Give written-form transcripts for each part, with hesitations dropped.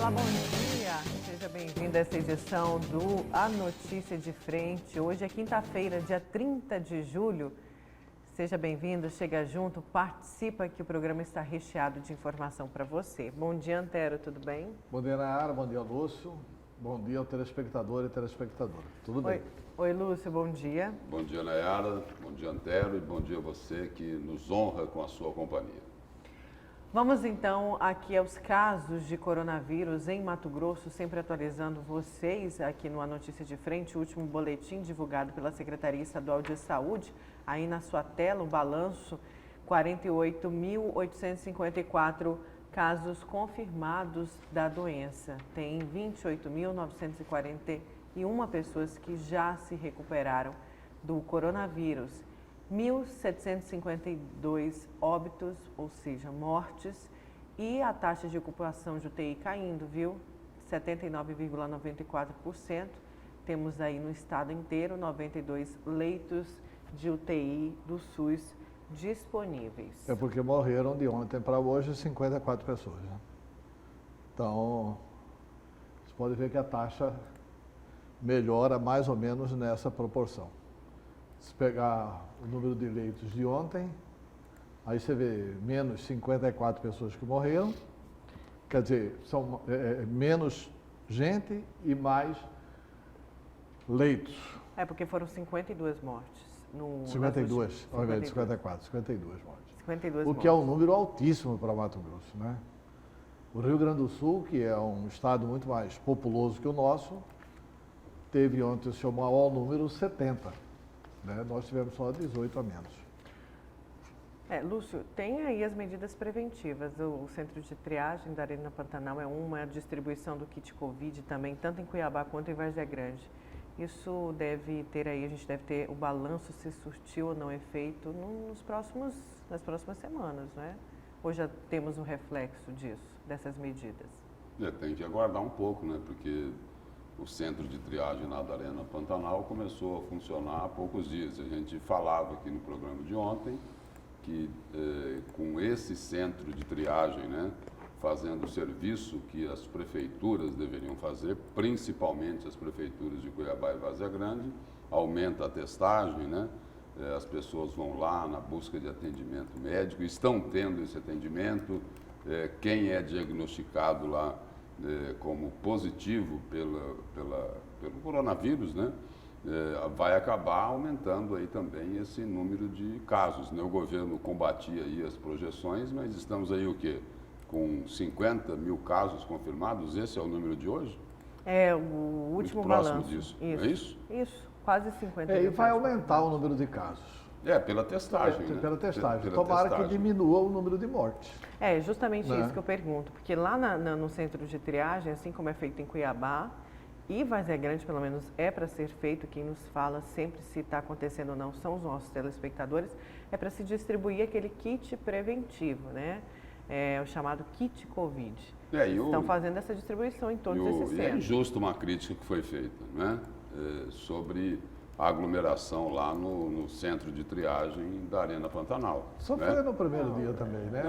Olá, bom dia. Seja bem-vindo a essa edição do A Notícia de Frente. Hoje é quinta-feira, dia 30 de julho. Seja bem-vindo, chega junto, participa que o programa está recheado de informação para você. Bom dia, Antero, tudo bem? Bom dia, Nayara, bom dia, Lúcio. Bom dia ao telespectador e telespectadora. Tudo bem? Oi, Lúcio, bom dia. Bom dia, Nayara, bom dia, Antero, e bom dia a você que nos honra com a sua companhia. Vamos então aqui aos casos de coronavírus em Mato Grosso, sempre atualizando vocês aqui no A Notícia de Frente, o último boletim divulgado pela Secretaria Estadual de Saúde. Aí na sua tela o balanço, 48.854 casos confirmados da doença. Tem 28.941 pessoas que já se recuperaram do coronavírus. 1.752 óbitos, ou seja, mortes, e a taxa de ocupação de UTI caindo, viu? 79,94%. Temos aí no estado inteiro 92 leitos de UTI do SUS disponíveis. É porque morreram de ontem para hoje 54 pessoas, né? Então, você pode ver que a taxa melhora mais ou menos nessa proporção. Se pegar o número de leitos de ontem, aí você vê menos 54 pessoas que morreram, quer dizer, são menos gente e mais leitos. É porque foram 52 mortes. 52, ao invés de 54, 52 mortes. 52 o que é um número altíssimo para Mato Grosso, né? O Rio Grande do Sul, que é um estado muito mais populoso que o nosso, teve ontem o seu maior número 70. Né? Nós tivemos só 18 a menos. Lúcio, tem aí as medidas preventivas. O centro de triagem da Arena Pantanal é uma, a distribuição do kit Covid também, tanto em Cuiabá quanto em Várzea Grande. Isso deve ter aí, a gente deve ter o balanço se surtiu ou não efeito nas próximas semanas, né? Ou já temos um reflexo disso, dessas medidas? Tem que aguardar um pouco, né? Porque o centro de triagem lá da Arena Pantanal começou a funcionar há poucos dias. A gente falava aqui no programa de ontem que com esse centro de triagem, né, fazendo o serviço que as prefeituras deveriam fazer, principalmente as prefeituras de Cuiabá e Várzea Grande, aumenta a testagem, né? As pessoas vão lá na busca de atendimento médico, estão tendo esse atendimento. Quem é diagnosticado lá como positivo pelo coronavírus, né, vai acabar aumentando aí também esse número de casos, né? O governo combatia aí as projeções, mas estamos aí o quê? Com 50 mil casos confirmados, esse é o número de hoje? É, o último balanço. Próximo disso, Isso, não é isso? Isso, quase 50 mil E vai casos. aumentar o número de casos. Pela testagem, né? Pela testagem. Pela Tomara testagem. que diminua o número de mortes. É justamente Né? isso que eu pergunto, porque lá no centro de triagem, assim como é feito em Cuiabá e Várzea Grande, pelo menos é para ser feito, quem nos fala sempre se está acontecendo ou não são os nossos telespectadores, é para se distribuir aquele kit preventivo, né? O chamado kit Covid. Estão fazendo essa distribuição em todos esses centros. É injusto uma crítica que foi feita, né? Sobre a aglomeração lá no centro de triagem da Arena Pantanal. Só né? foi no primeiro dia também, né?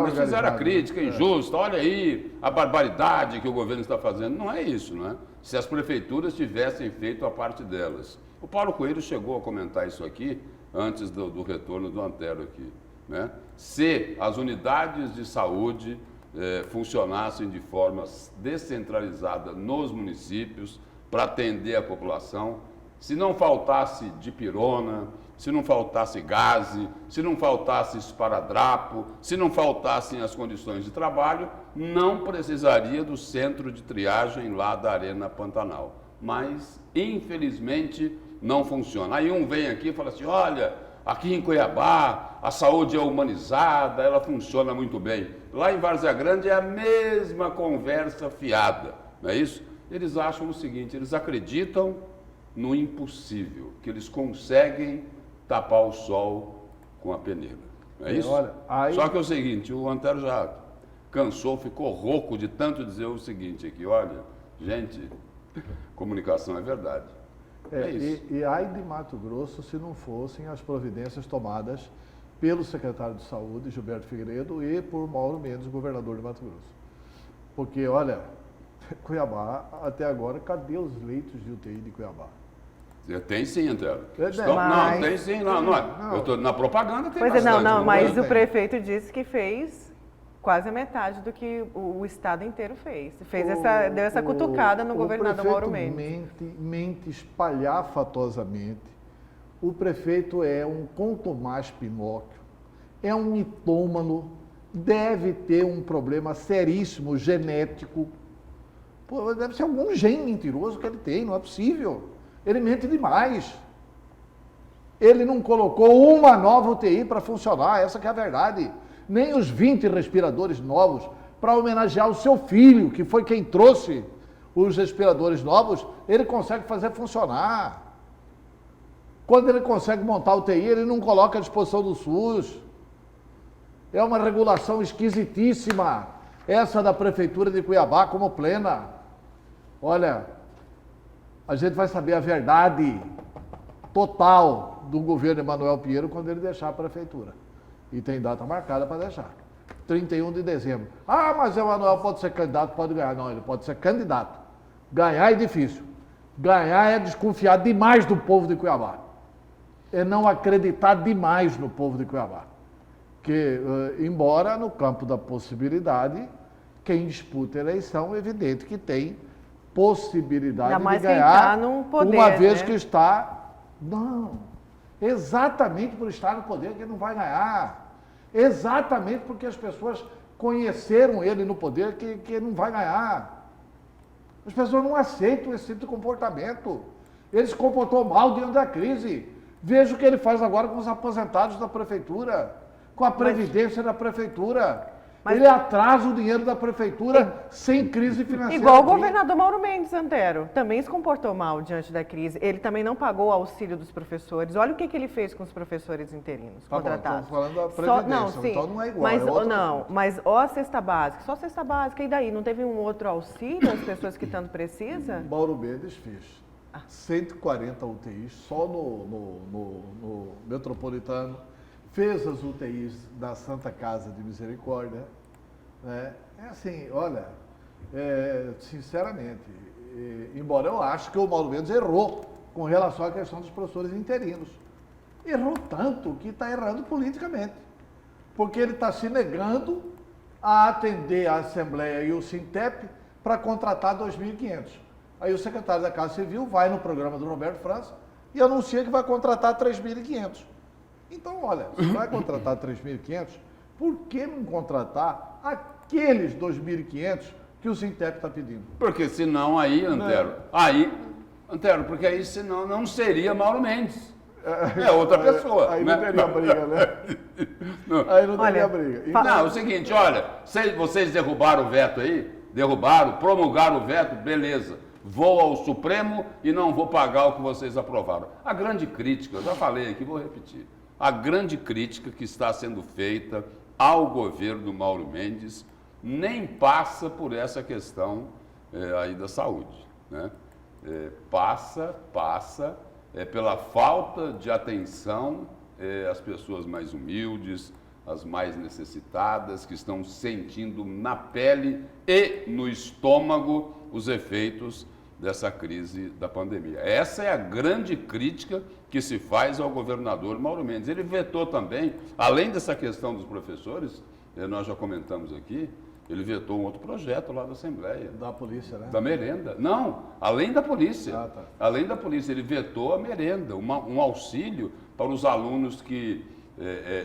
Mas fizeram a crítica injusta, olha aí a barbaridade que o governo está fazendo. Não é isso, não é? Se as prefeituras tivessem feito a parte delas. O Paulo Coelho chegou a comentar isso aqui antes do retorno do Antero aqui, né? Se as unidades de saúde funcionassem de forma descentralizada nos municípios para atender a população, se não faltasse dipirona, se não faltasse gaze, se não faltasse esparadrapo, se não faltassem as condições de trabalho, não precisaria do centro de triagem lá da Arena Pantanal. Mas, infelizmente, não funciona. Aí um vem aqui e fala assim, olha, aqui em Cuiabá a saúde é humanizada, ela funciona muito bem. Lá em Várzea Grande é a mesma conversa fiada, não é isso? Eles acham o seguinte, eles acreditam no impossível, que eles conseguem tapar o sol com a peneira. Não é isso? Só que é o seguinte, o Antero já cansou, ficou rouco de tanto dizer o seguinte aqui, olha, gente, comunicação é verdade. É isso. E ai de Mato Grosso se não fossem as providências tomadas pelo secretário de Saúde, Gilberto Figueiredo, e por Mauro Mendes, governador de Mato Grosso. Porque, olha, Cuiabá, até agora, cadê os leitos de UTI de Cuiabá? Tem sim, Antero. Mas... Não, tem sim. Eu tô, na propaganda tem Pois bastante. mas o prefeito disse que fez quase a metade do que o estado inteiro fez. Deu essa cutucada no governador Mauro Mendes. Mente espalhafatosamente. O prefeito é um contumaz Pinóquio, é um mitômano, deve ter um problema seríssimo genético. Pô, deve ser algum gene mentiroso que ele tem, não é possível. Ele mente demais. Ele não colocou uma nova UTI para funcionar, essa que é a verdade. Nem os 20 respiradores novos para homenagear o seu filho, que foi quem trouxe os respiradores novos, ele consegue fazer funcionar. Quando ele consegue montar a UTI, ele não coloca à disposição do SUS. É uma regulação esquisitíssima, essa da Prefeitura de Cuiabá como plena. Olha, a gente vai saber a verdade total do governo Emanuel Pinheiro quando ele deixar a prefeitura. E tem data marcada para deixar. 31 de dezembro. Ah, mas o Emanuel pode ser candidato, pode ganhar. Não, ele pode ser candidato. Ganhar é difícil. Ganhar é desconfiar demais do povo de Cuiabá. É não acreditar demais no povo de Cuiabá. Que, embora no campo da possibilidade, quem disputa a eleição, é evidente que tem possibilidade de ganhar, poder, uma vez que está... Não, exatamente por estar no poder que ele não vai ganhar. Exatamente porque as pessoas conheceram ele no poder que ele não vai ganhar. As pessoas não aceitam esse tipo de comportamento. Ele se comportou mal diante da crise. Veja o que ele faz agora com os aposentados da prefeitura, com a previdência da prefeitura. Ele atrasa o dinheiro da prefeitura sem crise financeira. Igual o governador Mauro Mendes, Antero, também se comportou mal diante da crise. Ele também não pagou o auxílio dos professores. Olha o que ele fez com os professores interinos contratados. Estamos falando da previdência, então não é igual. Mas a cesta básica, só a cesta básica, e daí? Não teve um outro auxílio às pessoas que tanto precisam? Mauro Mendes fez 140 UTIs só no Metropolitano. Fez as UTIs da Santa Casa de Misericórdia. É assim, olha, sinceramente, embora eu acho que o Mauro Mendes errou com relação à questão dos professores interinos. Errou tanto que está errando politicamente. Porque ele está se negando a atender a Assembleia e o Sintep para contratar 2.500. Aí o secretário da Casa Civil vai no programa do Roberto França e anuncia que vai contratar 3.500. Então, olha, se vai contratar 3.500, por que não contratar aqueles 2.500 que o Sintep está pedindo? Porque senão aí, Antero, porque aí senão não seria Mauro Mendes. É outra pessoa. Aí não teria briga, né? Aí não teria briga. Então, não, é o seguinte, olha, vocês derrubaram o veto aí, promulgaram o veto, beleza. Vou ao Supremo e não vou pagar o que vocês aprovaram. A grande crítica, eu já falei aqui, vou repetir. A grande crítica que está sendo feita ao governo Mauro Mendes nem passa por essa questão aí da saúde, né? Passa pela falta de atenção às pessoas mais humildes, as mais necessitadas, que estão sentindo na pele e no estômago os efeitos dessa crise da pandemia. Essa é a grande crítica que se faz ao governador Mauro Mendes. Ele vetou também, além dessa questão dos professores, nós já comentamos aqui, ele vetou um outro projeto lá da Assembleia. Da polícia, né? Da merenda. Não, além da polícia. Ah, tá. Além da polícia, ele vetou a merenda, um auxílio para os alunos que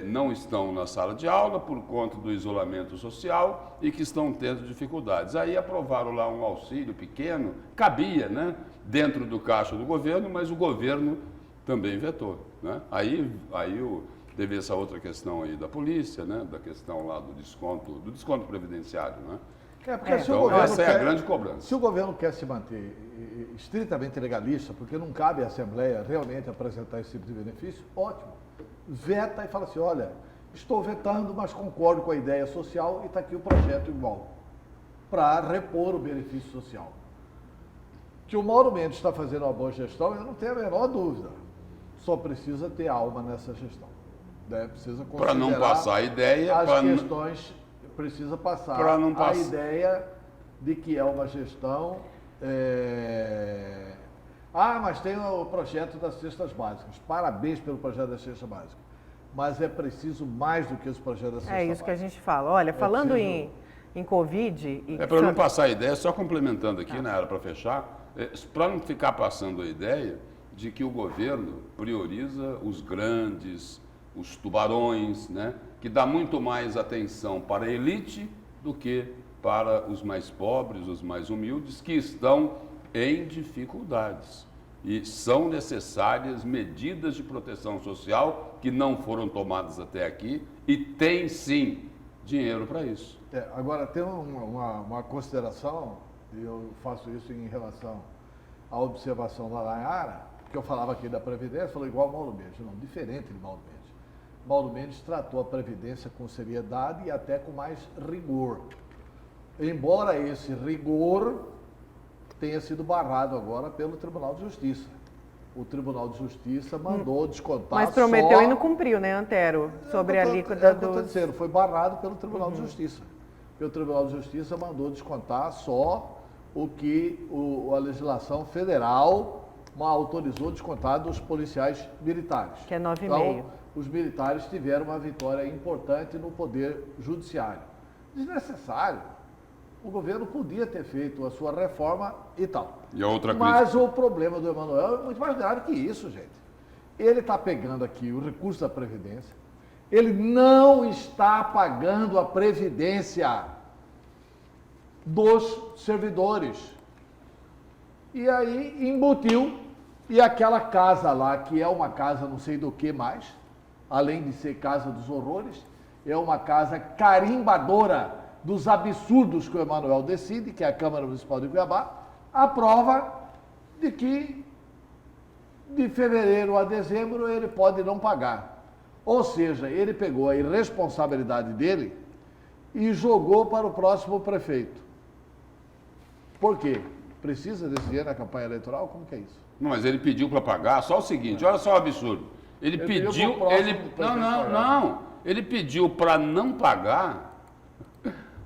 não estão na sala de aula por conta do isolamento social e que estão tendo dificuldades. Aí aprovaram lá um auxílio pequeno, cabia, né, dentro do caixa do governo, mas o governo também vetou, né? Aí teve essa outra questão aí da polícia, né, da questão lá do desconto previdenciário, né? Porque então, essa é a grande cobrança. Se o governo quer se manter estritamente legalista, porque não cabe à Assembleia realmente apresentar esse tipo de benefício, ótimo. Veta e fala assim, olha, estou vetando, mas concordo com a ideia social e está aqui o projeto igual, para repor o benefício social. Que o Mauro Mendes está fazendo uma boa gestão, eu não tenho a menor dúvida. Só precisa ter alma nessa gestão. Né? Precisa considerar para não passar a ideia. As questões, precisa passar a ideia de que é uma gestão... mas tem o projeto das cestas básicas. Parabéns pelo projeto das cestas básicas. Mas é preciso mais do que os projetos das cestas básicas. É isso que a gente fala. Olha, falando em Covid... para não passar a ideia, só complementando aqui, né, para fechar, para não ficar passando a ideia de que o governo prioriza os grandes, os tubarões, né, que dá muito mais atenção para a elite do que para os mais pobres, os mais humildes, que estão em dificuldades. E são necessárias medidas de proteção social que não foram tomadas até aqui e tem sim dinheiro para isso. Agora, tem uma consideração, e eu faço isso em relação à observação da Nayara, que eu falava aqui da Previdência, falou igual ao Mauro Mendes, não, diferente de Mauro Mendes. Mauro Mendes tratou a Previdência com seriedade e até com mais rigor. Embora esse rigor tenha sido barrado agora pelo Tribunal de Justiça. O Tribunal de Justiça mandou descontar. Mas prometeu e não cumpriu, né, Antero? Sobre a alíquota do. Estou dizendo, foi barrado pelo Tribunal de Justiça. Porque o Tribunal de Justiça mandou descontar só o que a legislação federal autorizou descontar dos policiais militares. Que é 9,5. Então, os militares tiveram uma vitória importante no Poder Judiciário. Desnecessário. O governo podia ter feito a sua reforma e tal. E a outra Mas o problema do Emanuel é muito mais grave que isso, gente. Ele está pegando aqui o recurso da Previdência, ele não está pagando a Previdência dos servidores. E aí embutiu, e aquela casa lá, que é uma casa não sei do que mais, além de ser casa dos horrores, é uma casa carimbadora dos absurdos que o Emanuel decide, que é a Câmara Municipal de Cuiabá, aprova de que de fevereiro a dezembro ele pode não pagar. Ou seja, ele pegou a irresponsabilidade dele e jogou para o próximo prefeito. Por quê? Precisa desse dinheiro na campanha eleitoral? Como que é isso? Não, mas ele pediu para pagar, só o seguinte, olha só o absurdo. Ele pediu ele pediu para não pagar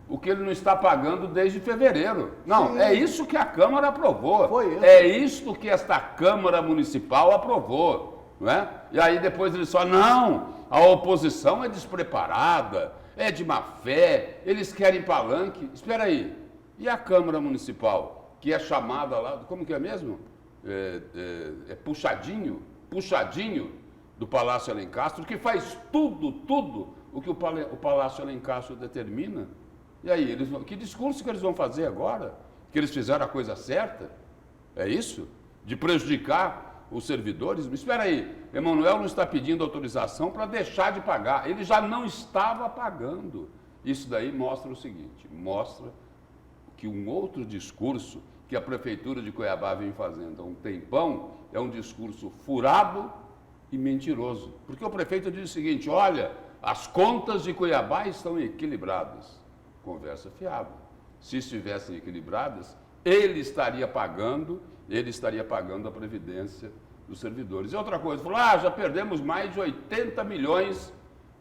o que ele não está pagando desde fevereiro. Não, sim. É isso que a Câmara aprovou. Foi isso. É isso que esta Câmara Municipal aprovou. Não é? E aí depois ele só, não, a oposição é despreparada, é de má fé, eles querem palanque. Espera aí, e a Câmara Municipal, que é chamada lá, como que é mesmo? Puxadinho do Palácio Alencastro, que faz tudo o que o Palácio Alencastro determina. E aí, que discurso que eles vão fazer agora? Que eles fizeram a coisa certa? É isso? De prejudicar os servidores? Mas espera aí, Emanuel não está pedindo autorização para deixar de pagar. Ele já não estava pagando. Isso daí mostra o seguinte, mostra que um outro discurso que a Prefeitura de Cuiabá vem fazendo há um tempão é um discurso furado e mentiroso. Porque o prefeito diz o seguinte, olha, as contas de Cuiabá estão equilibradas. Conversa fiável. Se estivessem equilibradas, ele estaria pagando a previdência dos servidores. E outra coisa, falou, já perdemos mais de 80 milhões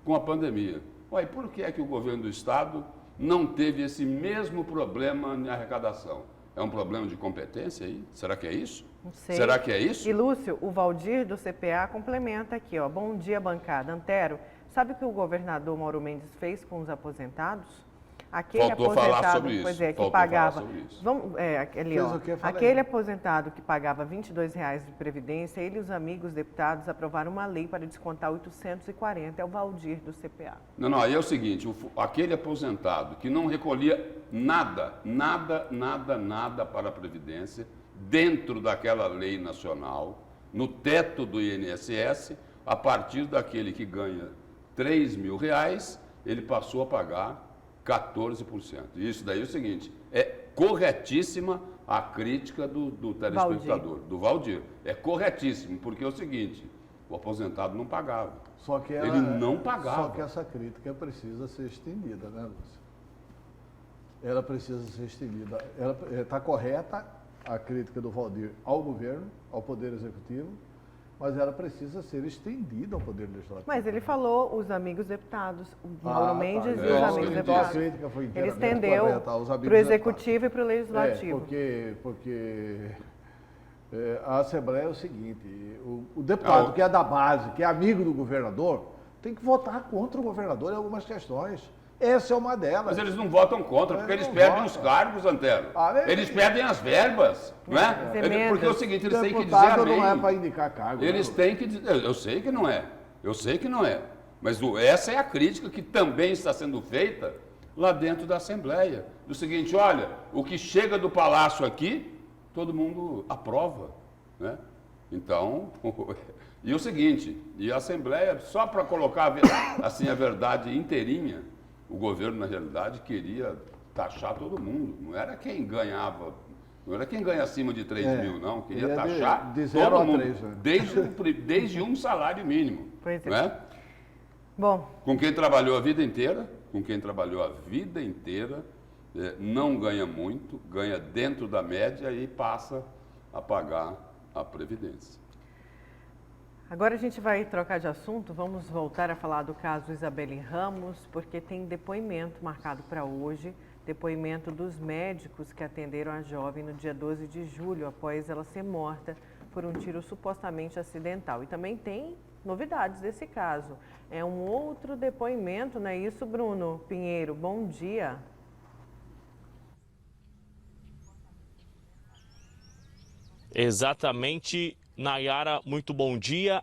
com a pandemia. Ué, por que é que o governo do Estado não teve esse mesmo problema na arrecadação? É um problema de competência aí? Será que é isso? Não sei. Será que é isso? E Lúcio, o Valdir do CPA complementa aqui, ó. Bom dia, bancada. Antero, sabe o que o governador Mauro Mendes fez com os aposentados? Aquele Faltou falar sobre isso. Pois é, que Faltou pagava. falar sobre isso. Vamos, Fez aquele aposentado que pagava R$22 de previdência, ele e os amigos deputados aprovaram uma lei para descontar 840, é o Valdir do CPA. Não, aí é o seguinte, aquele aposentado que não recolhia nada para a previdência, dentro daquela lei nacional, no teto do INSS, a partir daquele que ganha R$3.000, ele passou a pagar 14%. Isso daí é o seguinte, é corretíssima a crítica do telespectador, do Valdir. É corretíssimo, porque é o seguinte, o aposentado não pagava. Só que ele não pagava. Só que essa crítica precisa ser estendida, né, Lúcio? Ela precisa ser estendida. Está correta a crítica do Valdir ao governo, ao Poder Executivo, mas ela precisa ser estendida ao Poder Legislativo. Mas ele falou os amigos deputados, o Mauro Mendes e os Então, amigos a deputados. crítica foi Ele inteiramente estendeu correta aos amigos para o Executivo e para o deputados. Legislativo. Porque a Assembleia é o seguinte, o deputado que é da base, que é amigo do governador, tem que votar contra o governador em algumas questões. Essa é uma delas. Mas eles não votam contra, porque eles perdem os cargos, Antero. Eles perdem as verbas, não é? Porque é o seguinte, eles têm que dizer amém. Não é para indicar cargo. Eles têm que dizer, eu sei que não é, mas essa é a crítica que também está sendo feita lá dentro da Assembleia. Do seguinte, olha, o que chega do Palácio aqui, todo mundo aprova, né? Então, e o seguinte, e a Assembleia, só para colocar assim a verdade inteirinha, o governo, na realidade, queria taxar todo mundo. Não era quem ganhava, não era quem ganha acima de 3 mil, não. Queria taxar de 0 todo a mundo, 3, né? desde um salário mínimo. Pois é. Né? Bom, Com quem trabalhou a vida inteira, não ganha muito, ganha dentro da média e passa a pagar a Previdência. agora a gente vai trocar de assunto, vamos voltar a falar do caso Isabelle Ramos, porque tem depoimento marcado para hoje, depoimento dos médicos que atenderam a jovem no dia 12 de julho, após ela ser morta por um tiro supostamente acidental. E também tem novidades desse caso. É um outro depoimento, não é isso, Bruno Pinheiro? Bom dia. Exatamente, Nayara, muito bom dia.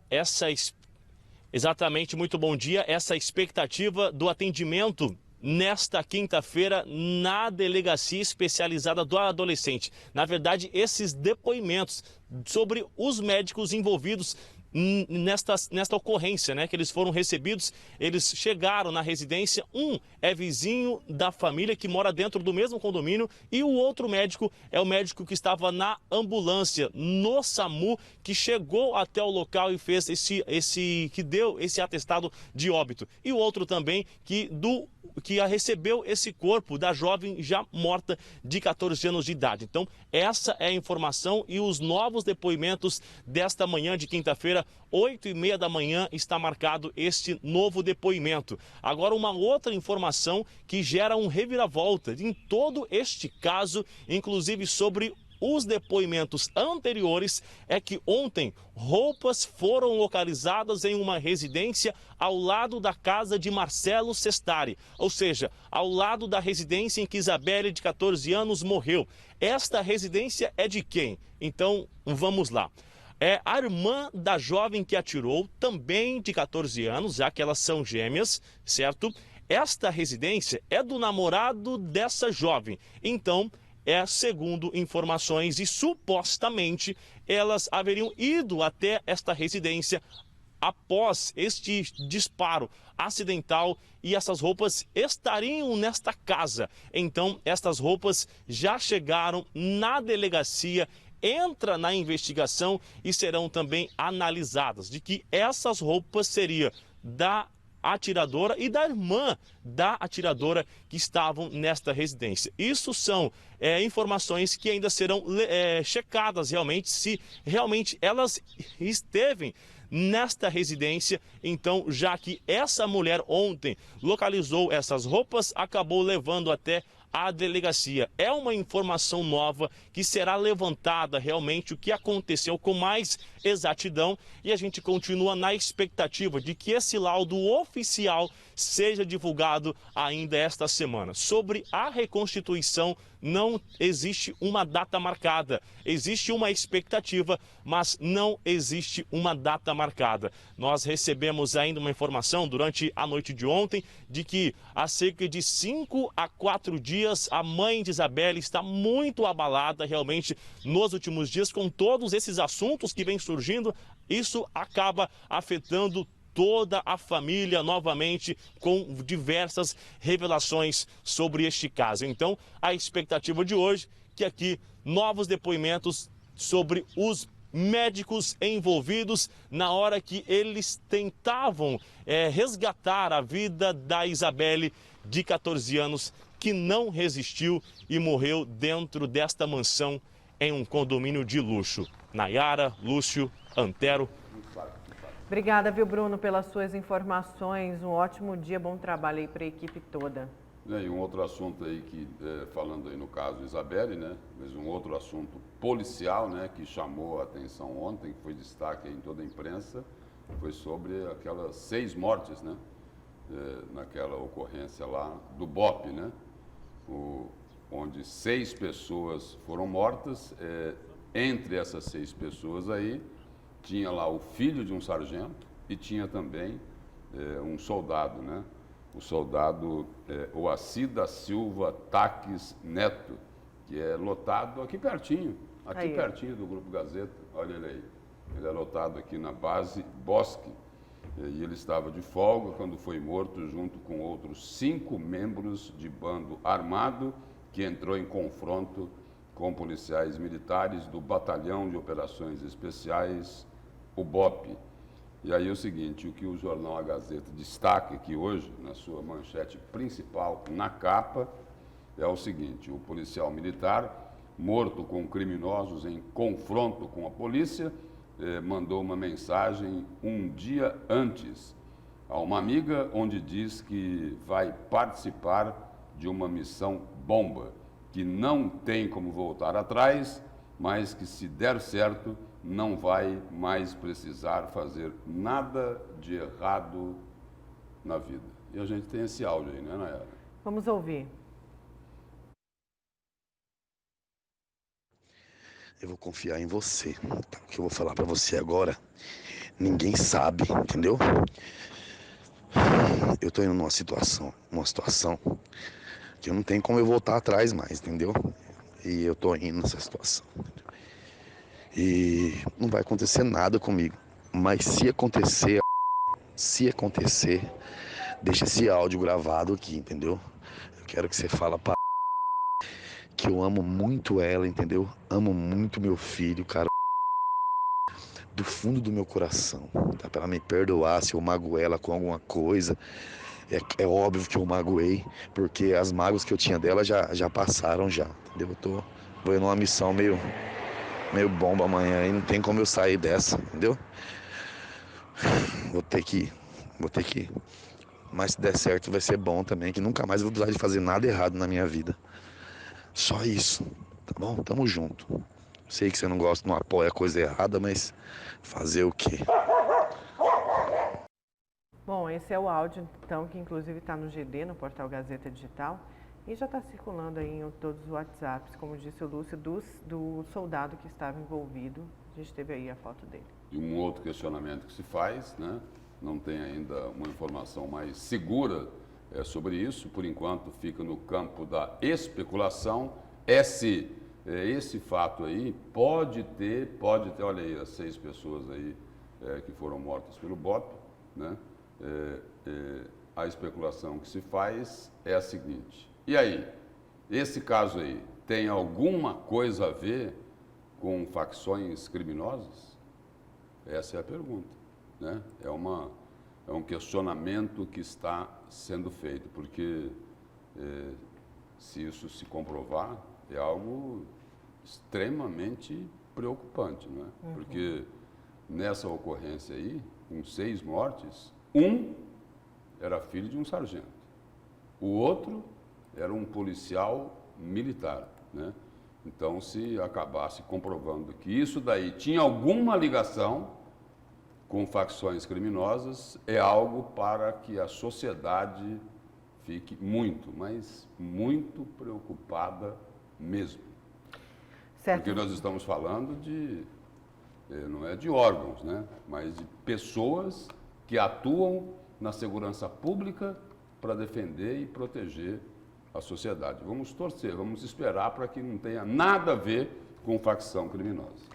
Exatamente, muito bom dia. Essa expectativa do atendimento nesta quinta-feira na Delegacia Especializada do Adolescente. Na verdade, esses depoimentos sobre os médicos envolvidos nesta ocorrência, né, que eles foram recebidos, eles chegaram na residência, um é vizinho da família que mora dentro do mesmo condomínio e o outro médico é o médico que estava na ambulância, no SAMU, que chegou até o local e fez que deu esse atestado de óbito. E o outro também que recebeu esse corpo da jovem já morta de 14 anos de idade. Então, essa é a informação e os novos depoimentos desta manhã de quinta-feira, 8h30 da manhã, está marcado este novo depoimento. Agora, uma outra informação que gera um reviravolta em todo este caso, inclusive sobre os depoimentos anteriores, é que ontem roupas foram localizadas em uma residência ao lado da casa de Marcelo Sestari, ou seja, ao lado da residência em que Isabelle, de 14 anos, morreu. Esta residência é de quem? Então, vamos lá. É a irmã da jovem que atirou, também de 14 anos, já que elas são gêmeas, certo? Esta residência é do namorado dessa jovem. Então, segundo informações, e supostamente elas haveriam ido até esta residência após este disparo acidental e essas roupas estariam nesta casa. Então, estas roupas já chegaram na delegacia, entra na investigação e serão também analisadas, de que essas roupas seriam da atiradora e da irmã da atiradora que estavam nesta residência. Isso são informações que ainda serão checadas realmente, se realmente elas estevem nesta residência. Então, já que essa mulher ontem localizou essas roupas, acabou levando até a delegacia. É uma informação nova que será levantada realmente o que aconteceu com mais exatidão e a gente continua na expectativa de que esse laudo oficial seja divulgado ainda esta semana. Sobre a reconstituição, não existe uma data marcada. Existe uma expectativa, mas não existe uma data marcada. Nós recebemos ainda uma informação durante a noite de ontem de que há cerca de 5 a 4 dias a mãe de Isabelle está muito abalada realmente nos últimos dias com todos esses assuntos que vêm surgindo. Isso acaba afetando toda a família novamente, com diversas revelações sobre este caso. Então, a expectativa de hoje é que aqui novos depoimentos sobre os médicos envolvidos na hora que eles tentavam resgatar a vida da Isabelle, de 14 anos, que não resistiu e morreu dentro desta mansão em um condomínio de luxo. Nayara, Lúcio, Antero, Obrigada, viu, Bruno, pelas suas informações. Um ótimo dia, bom trabalho aí para a equipe toda. E um outro assunto aí, falando aí no caso Isabelle, né? Mas um outro assunto policial, né? Que chamou a atenção ontem, que foi destaque aí em toda a imprensa, foi sobre aquelas 6 mortes, né? Naquela ocorrência lá do BOPE, né? Onde 6 pessoas foram mortas. Entre essas 6 pessoas aí, tinha lá o filho de um sargento e tinha também um soldado, né? O soldado Oaci da Silva Taques Neto, que é lotado aqui pertinho do Grupo Gazeta. Olha ele aí. Ele é lotado aqui na base Bosque. E ele estava de folga quando foi morto junto com outros 5 membros de bando armado que entrou em confronto com policiais militares do Batalhão de Operações Especiais, o BOPE. E aí é o seguinte, o que o jornal A Gazeta destaca aqui hoje, na sua manchete principal, na capa, é o seguinte: o policial militar, morto com criminosos em confronto com a polícia, mandou uma mensagem um dia antes a uma amiga, onde diz que vai participar de uma missão bomba, que não tem como voltar atrás, mas que, se der certo, não vai mais precisar fazer nada de errado na vida. E a gente tem esse áudio aí, né, Nayara? Vamos ouvir. Eu vou confiar em você. O que eu vou falar pra você agora, ninguém sabe, entendeu? Eu tô indo numa situação que eu não tenho como eu voltar atrás mais, entendeu? E eu tô indo nessa situação. E não vai acontecer nada comigo. Mas se acontecer, deixa esse áudio gravado aqui, entendeu? Eu quero que você fala pra que eu amo muito ela, entendeu? Amo muito meu filho, cara. Do fundo do meu coração, tá? Pra ela me perdoar se eu magoei ela com alguma coisa. É óbvio que eu magoei, porque as mágoas que eu tinha dela já passaram já, entendeu? Vou ir numa missão meio bomba amanhã e não tem como eu sair dessa, entendeu? Vou ter que ir. Mas se der certo vai ser bom também, que nunca mais eu vou precisar de fazer nada errado na minha vida. Só isso, tá bom? Tamo junto. Sei que você não gosta, não apoia a coisa errada, mas fazer o quê? Bom, esse é o áudio, então, que inclusive está no GD, no portal Gazeta Digital, e já está circulando aí em todos os WhatsApps, como disse o Lúcio, do soldado que estava envolvido. A gente teve aí a foto dele. E um outro questionamento que se faz, né? Não tem ainda uma informação mais segura sobre isso, por enquanto fica no campo da especulação. Esse fato aí pode ter, olha aí, as 6 pessoas aí que foram mortas pelo BOPE, né? A especulação que se faz é a seguinte: e aí, esse caso aí tem alguma coisa a ver com facções criminosas? Essa é a pergunta, né? É um questionamento que está sendo feito, porque se isso se comprovar, é algo extremamente preocupante, não é? Porque nessa ocorrência aí, com 6 mortes, um era filho de um sargento, o outro era um policial militar, né? Então, se acabasse comprovando que isso daí tinha alguma ligação com facções criminosas, é algo para que a sociedade fique muito, mas muito preocupada mesmo. Certo. Porque nós estamos falando não é de órgãos, né? Mas de pessoas que atuam na segurança pública para defender e proteger a sociedade. Vamos torcer, vamos esperar para que não tenha nada a ver com facção criminosa.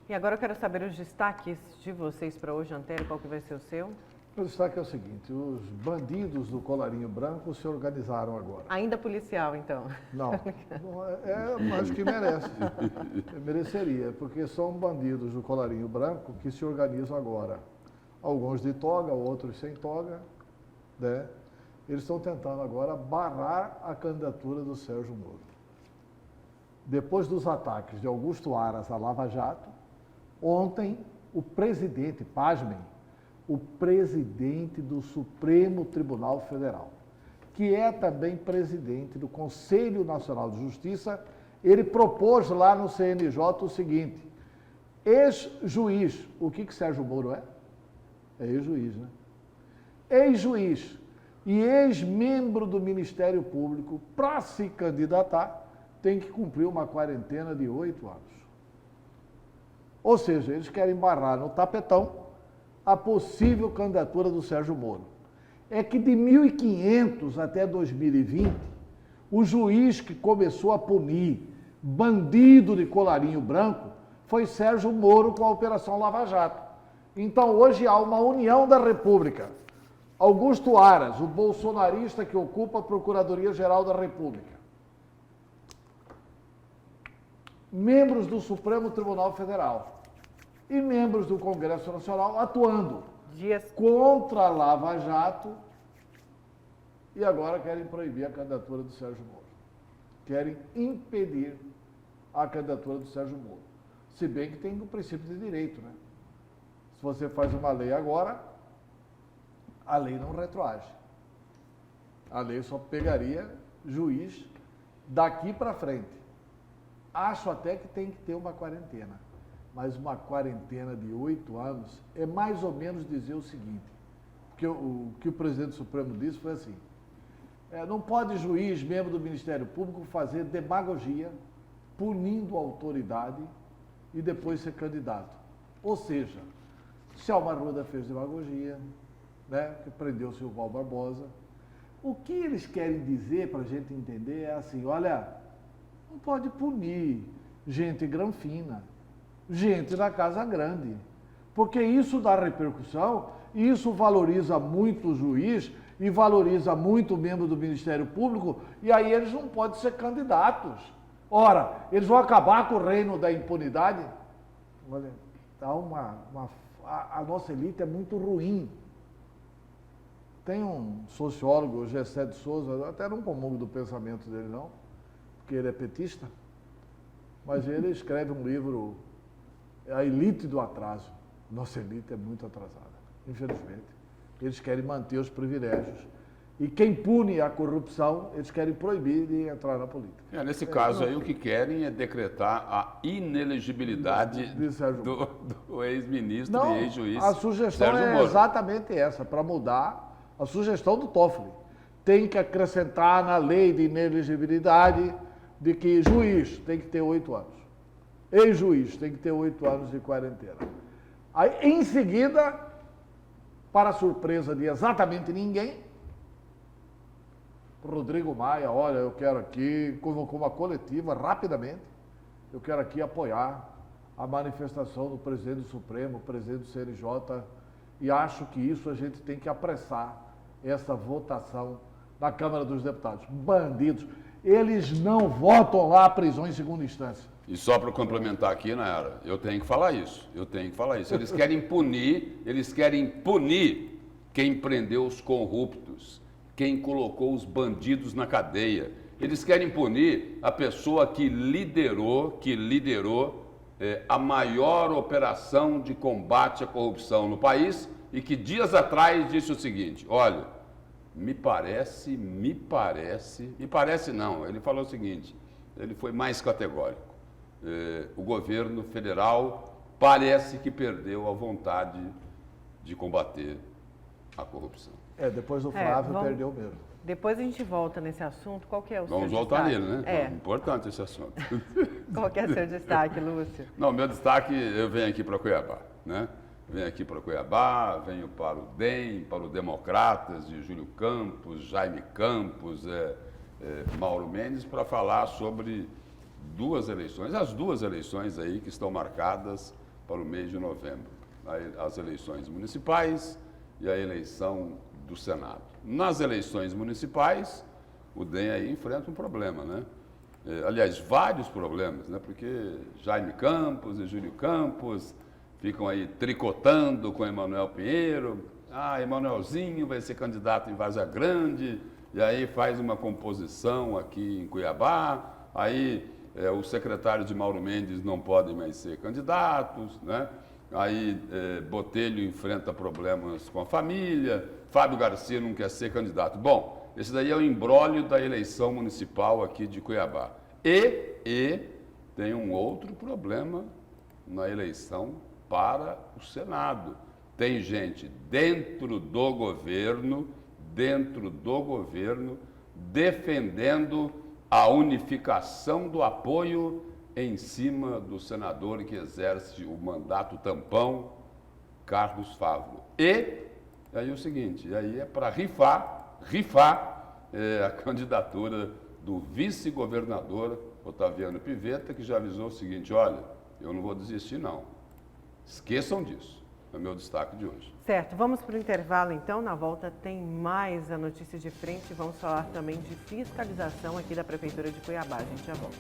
E agora eu quero saber os destaques de vocês para hoje, Antero, qual que vai ser o seu? O destaque é o seguinte: os bandidos do colarinho branco se organizaram agora. Ainda policial, então. Não, acho que merece. Mereceria, porque são bandidos do colarinho branco que se organizam agora. Alguns de toga, outros sem toga, né? Eles estão tentando agora barrar a candidatura do Sérgio Moro. Depois dos ataques de Augusto Aras à Lava Jato, ontem o presidente, pasmem, o presidente do Supremo Tribunal Federal, que é também presidente do Conselho Nacional de Justiça. Ele propôs lá no CNJ o seguinte: ex-juiz, o que Sérgio Moro é? É ex-juiz, né? Ex-juiz e ex-membro do Ministério Público, para se candidatar, tem que cumprir uma quarentena de 8 anos. Ou seja, eles querem barrar no tapetão a possível candidatura do Sérgio Moro. É que de 1500 até 2020, o juiz que começou a punir bandido de colarinho branco foi Sérgio Moro com a Operação Lava Jato. Então hoje há uma união da República. Augusto Aras, o bolsonarista que ocupa a Procuradoria-Geral da República. Membros do Supremo Tribunal Federal e membros do Congresso Nacional atuando contra a Lava Jato e agora querem proibir a candidatura do Sérgio Moro. Querem impedir a candidatura do Sérgio Moro. Se bem que tem o princípio de direito, né? Se você faz uma lei agora, a lei não retroage. A lei só pegaria juiz daqui para frente. Acho até que tem que ter uma quarentena. Mas uma quarentena de 8 anos é mais ou menos dizer o seguinte, porque o que o presidente do Supremo disse foi assim: não pode juiz, membro do Ministério Público, fazer demagogia, punindo a autoridade e depois ser candidato. Ou seja, Selma Arruda fez demagogia, né, que prendeu o Silval Barbosa. O que eles querem dizer, para a gente entender, é assim: olha, não pode punir gente granfina, gente da Casa Grande, porque isso dá repercussão, isso valoriza muito o juiz e valoriza muito o membro do Ministério Público, e aí eles não podem ser candidatos. Ora, eles vão acabar com o reino da impunidade? Olha, a nossa elite é muito ruim. Tem um sociólogo, o Gessé de Souza, eu até não comungo do pensamento dele não, porque ele é petista, mas ele escreve um livro, A Elite do Atraso. Nossa elite é muito atrasada, infelizmente. Eles querem manter os privilégios. E quem pune a corrupção, eles querem proibir de entrar na política. Nesse caso aí, o que querem é decretar a inelegibilidade do ex-ministro e ex-juiz. A sugestão Sérgio é Moro. exatamente essa, para mudar a sugestão do Toffoli. Tem que acrescentar na lei de inelegibilidade de que juiz tem que ter 8 anos. Ex-juiz tem que ter 8 anos de quarentena. Aí, em seguida, para surpresa de exatamente ninguém, Rodrigo Maia, olha, eu quero aqui, convocou uma coletiva rapidamente, eu quero aqui apoiar a manifestação do presidente do Supremo, presidente do CNJ, e acho que isso a gente tem que apressar, essa votação na Câmara dos Deputados. Bandidos, eles não votam lá a prisão em segunda instância. E só para complementar aqui, Nayara, eu tenho que falar isso. Eles querem punir quem prendeu os corruptos, quem colocou os bandidos na cadeia. Eles querem punir a pessoa que liderou a maior operação de combate à corrupção no país e que dias atrás disse o seguinte: olha, me parece não, ele falou o seguinte, ele foi mais categórico. O governo federal parece que perdeu a vontade de combater a corrupção. Depois do Flávio perdeu mesmo. Depois a gente volta nesse assunto. Qual que é o seu destaque? Vamos voltar nele, né? É importante esse assunto. Qual que é o seu destaque, Lúcio? Não, meu destaque, eu venho aqui para Cuiabá, né? Venho para o DEM, para o Democratas de Júlio Campos, Jaime Campos, Mauro Mendes, para falar sobre as duas eleições aí que estão marcadas para o mês de novembro. As eleições municipais e a eleição do Senado. Nas eleições municipais, o DEM aí enfrenta um problema, né? Aliás, vários problemas, né? Porque Jaime Campos e Júlio Campos ficam aí tricotando com Emanuel Pinheiro. Emanuelzinho vai ser candidato em Várzea Grande, e aí faz uma composição aqui em Cuiabá, aí os secretários de Mauro Mendes não podem mais ser candidatos, né? Aí Botelho enfrenta problemas com a família, Fábio Garcia não quer ser candidato. Bom, esse daí é o imbróglio da eleição municipal aqui de Cuiabá. E tem um outro problema na eleição para o Senado. Tem gente dentro do governo, defendendo a unificação do apoio em cima do senador que exerce o mandato tampão, Carlos Favro. E aí o seguinte, aí é para rifar a candidatura do vice-governador Otaviano Pivetta, que já avisou o seguinte, olha, eu não vou desistir não. Esqueçam disso. É o meu destaque de hoje. Certo, vamos para o intervalo então. Na volta tem mais a notícia de frente. Vamos falar também de fiscalização aqui da Prefeitura de Cuiabá. A gente já volta.